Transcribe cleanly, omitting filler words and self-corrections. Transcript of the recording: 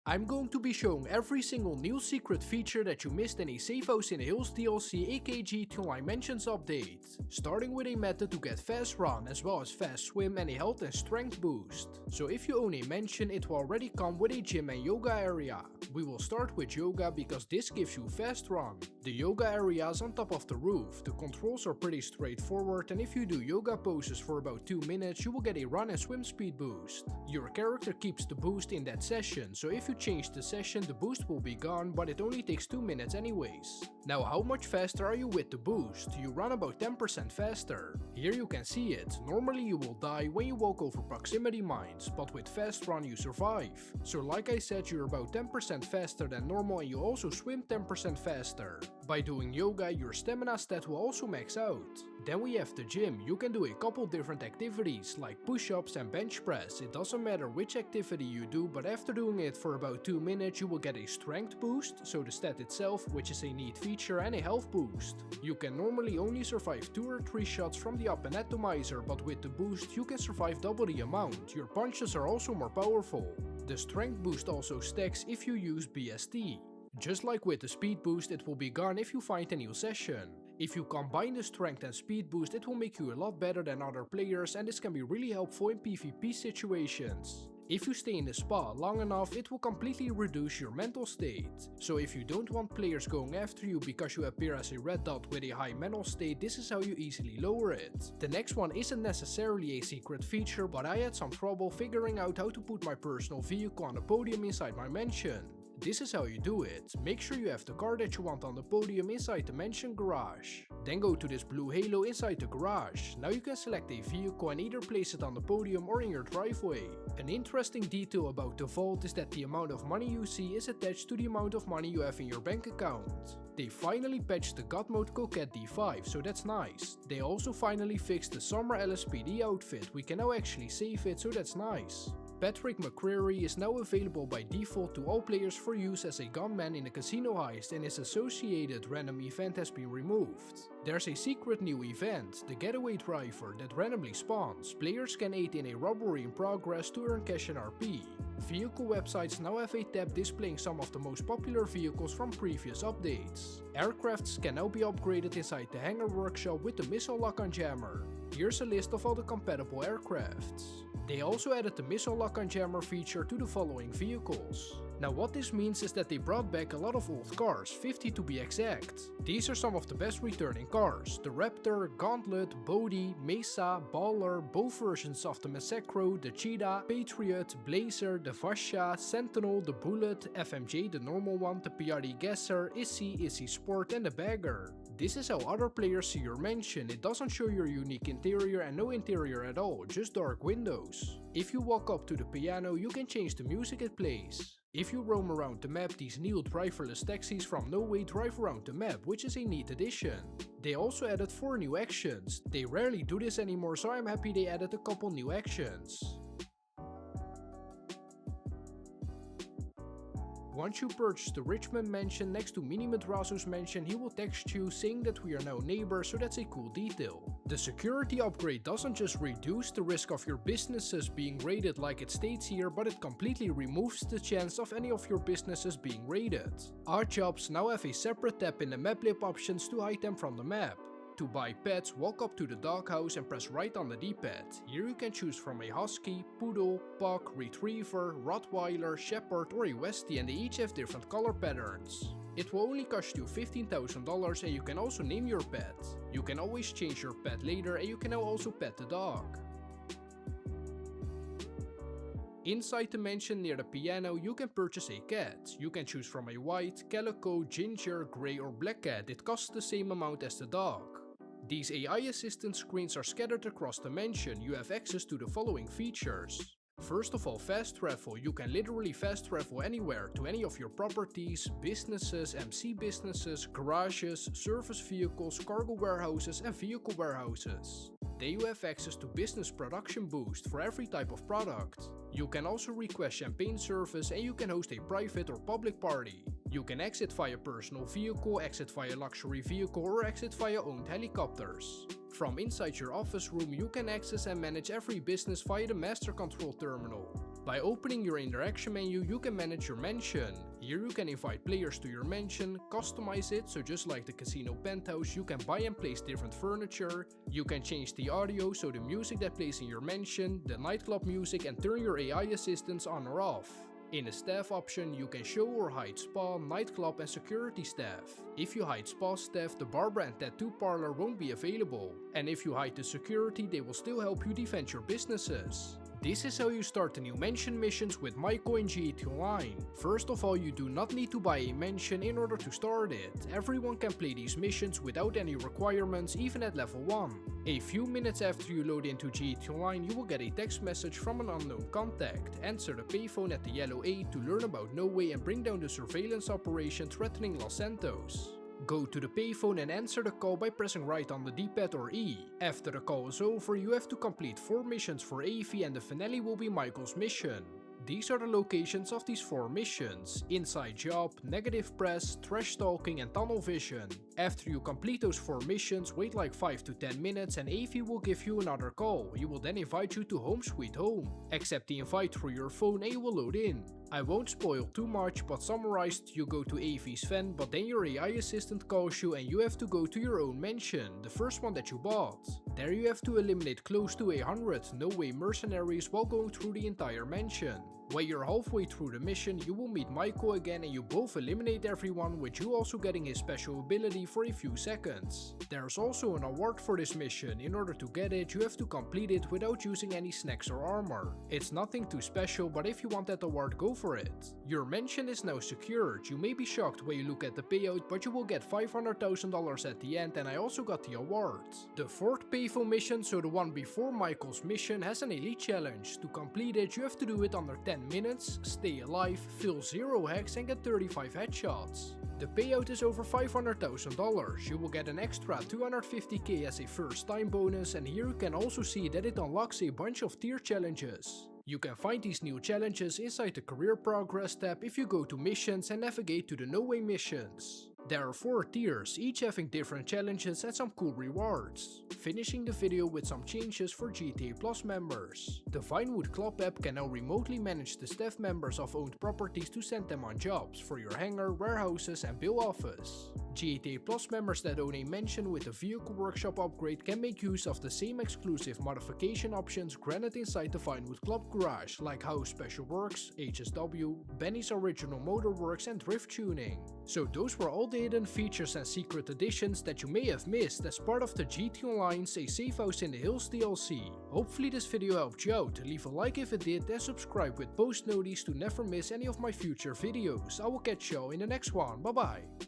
I'm going to be showing every single new secret feature that you missed in a Safehouse in the Hills DLC AKG 2 Dimensions update, starting with a method to get fast run as well as fast swim and a health and strength boost. So if you own a mansion, it will already come with a gym and yoga area. We will start with yoga because this gives you fast run. The yoga area is on top of the roof, the controls are pretty straightforward, and if you do yoga poses for about 2 minutes you will get a run and swim speed boost. Your character keeps the boost in that session, so if you change the session the boost will be gone, but it only takes 2 minutes anyways. Now how much faster are you with the boost? You run about 10% faster. Here you can see it. Normally you will die when you walk over proximity mines, but with fast run you survive. So like I said, you're about 10% faster than normal and you also swim 10% faster. By doing yoga your stamina stat will also max out. Then we have the gym. You can do a couple different activities like push-ups and bench press. It doesn't matter which activity you do, but after doing it for about 2 minutes you will get a strength boost, so the stat itself, which is a neat feature, and a health boost. You can normally only survive 2 or 3 shots from the up and atomizer, but with the boost you can survive double the amount. Your punches are also more powerful. The strength boost also stacks if you use BST. Just like with the speed boost, it will be gone if you find a new session. If you combine the strength and speed boost, it will make you a lot better than other players, and this can be really helpful in PvP situations. If you stay in the spa long enough, it will completely reduce your mental state. So if you don't want players going after you because you appear as a red dot with a high mental state, this is how you easily lower it. The next one isn't necessarily a secret feature, but I had some trouble figuring out how to put my personal vehicle on the podium inside my mansion. This is how you do it. Make sure you have the car that you want on the podium inside the mansion garage. Then go to this blue halo inside the garage. Now you can select a vehicle and either place it on the podium or in your driveway. An interesting detail about the vault is that the amount of money you see is attached to the amount of money you have in your bank account. They finally patched the God Mode Coquette D5, so that's nice. They also finally fixed the summer LSPD outfit. We can now actually save it, so that's nice. Patrick McCreary is now available by default to all players for use as a gunman in a casino heist, and his associated random event has been removed. There's a secret new event, the Getaway Driver, that randomly spawns. Players can aid in a robbery in progress to earn cash and RP. Vehicle websites now have a tab displaying some of the most popular vehicles from previous updates. Aircrafts can now be upgraded inside the hangar workshop with the missile lock-on jammer. Here's a list of all the compatible aircrafts. They also added the missile lock-on jammer feature to the following vehicles. Now what this means is that they brought back a lot of old cars, 50 to be exact. These are some of the best returning cars: the Raptor, Gauntlet, Bodhi, Mesa, Baller, both versions of the Massacro, the Cheetah, Patriot, Blazer, the Vasha, Sentinel, the Bullet, FMJ the normal one, the PRD Gasser, Issy Sport and the Bagger. This is how other players see your mansion. It doesn't show your unique interior and no interior at all, just dark windows. If you walk up to the piano you can change the music it plays. If you roam around the map, these new driverless taxis from No Way drive around the map, which is a neat addition. They also added 4 new actions. They rarely do this anymore, so I'm happy they added a couple new actions. Once you purchase the Richmond mansion next to Mini Madraso's mansion, he will text you saying that we are now neighbors, so that's a cool detail. The security upgrade doesn't just reduce the risk of your businesses being raided like it states here, but it completely removes the chance of any of your businesses being raided. Odd jobs now have a separate tab in the map lib options to hide them from the map. To buy pets, walk up to the doghouse and press right on the D-pad. Here you can choose from a Husky, Poodle, Pug, Retriever, Rottweiler, Shepherd or a Westie, and they each have different color patterns. It will only cost you $15,000 and you can also name your pet. You can always change your pet later and you can now also pet the dog. Inside the mansion near the piano you can purchase a cat. You can choose from a white, calico, ginger, grey or black cat. It costs the same amount as the dog. These AI assistant screens are scattered across the mansion. You have access to the following features. First of all, fast travel. You can literally fast travel anywhere to any of your properties, businesses, MC businesses, garages, service vehicles, cargo warehouses and vehicle warehouses. Then you have access to business production boost for every type of product. You can also request champagne service and you can host a private or public party. You can exit via personal vehicle, exit via luxury vehicle or exit via owned helicopters. From inside your office room you can access and manage every business via the master control terminal. By opening your interaction menu, you can manage your mansion. Here you can invite players to your mansion, customize it, so just like the casino penthouse, you can buy and place different furniture. You can change the audio, so the music that plays in your mansion, the nightclub music, and turn your AI assistants on or off. In the staff option, you can show or hide spa, nightclub and security staff. If you hide spa staff, the barber and tattoo parlor won't be available. And if you hide the security, they will still help you defend your businesses. This is how you start the new mansion missions with Michael in GT Online. First of all, you do not need to buy a mansion in order to start it. Everyone can play these missions without any requirements, even at level 1. A few minutes after you load into GT Online, you will get a text message from an unknown contact. Answer the payphone at the yellow 8 to learn about No Way and bring down the surveillance operation threatening Los Santos. Go to the payphone and answer the call by pressing right on the D-pad or E. After the call is over, you have to complete 4 missions for Avi and the finale will be Michael's mission. These are the locations of these 4 missions: Inside Job, Negative Press, Trash Talking and Tunnel Vision. After you complete those 4 missions, wait like 5 to 10 minutes and Avi will give you another call. He will then invite you to Home Sweet Home. Accept the invite through your phone and you will load in. I won't spoil too much, but summarized, you go to Avi's van, but then your AI assistant calls you and you have to go to your own mansion, the first one that you bought. There you have to eliminate close to 100 No Way mercenaries while going through the entire mansion. When you're halfway through the mission, you will meet Michael again and you both eliminate everyone, with you also getting his special ability for a few seconds. There's also an award for this mission. In order to get it, you have to complete it without using any snacks or armor. It's nothing too special, but if you want that award, go for it. Your mansion is now secured. You may be shocked when you look at the payout, but you will get $500,000 at the end, and I also got the award. The 4th payphone mission, so the one before Michael's mission, has an elite challenge. To complete it, you have to do it under 10 minutes, stay alive, fill 0 hacks and get 35 headshots. The payout is over $500,000. You will get an extra 250k as a first time bonus, and here you can also see that it unlocks a bunch of tier challenges. You can find these new challenges inside the career progress tab if you go to missions and navigate to the No Way missions. There are 4 tiers, each having different challenges and some cool rewards. Finishing the video with some changes for GTA Plus members. The Vinewood Club app can now remotely manage the staff members of owned properties to send them on jobs for your hangar, warehouses and bill office. GTA Plus members that own a mansion with a vehicle workshop upgrade can make use of the same exclusive modification options granted inside the Vinewood Club garage, like How Special Works, HSW, Benny's Original Motor Works and drift tuning. So those were all the hidden features and secret additions that you may have missed as part of the GT Online's A Safehouse in the Hills DLC. Hopefully this video helped you out. Leave a like if it did and subscribe with post notice to never miss any of my future videos. I will catch you all in the next one. Bye bye.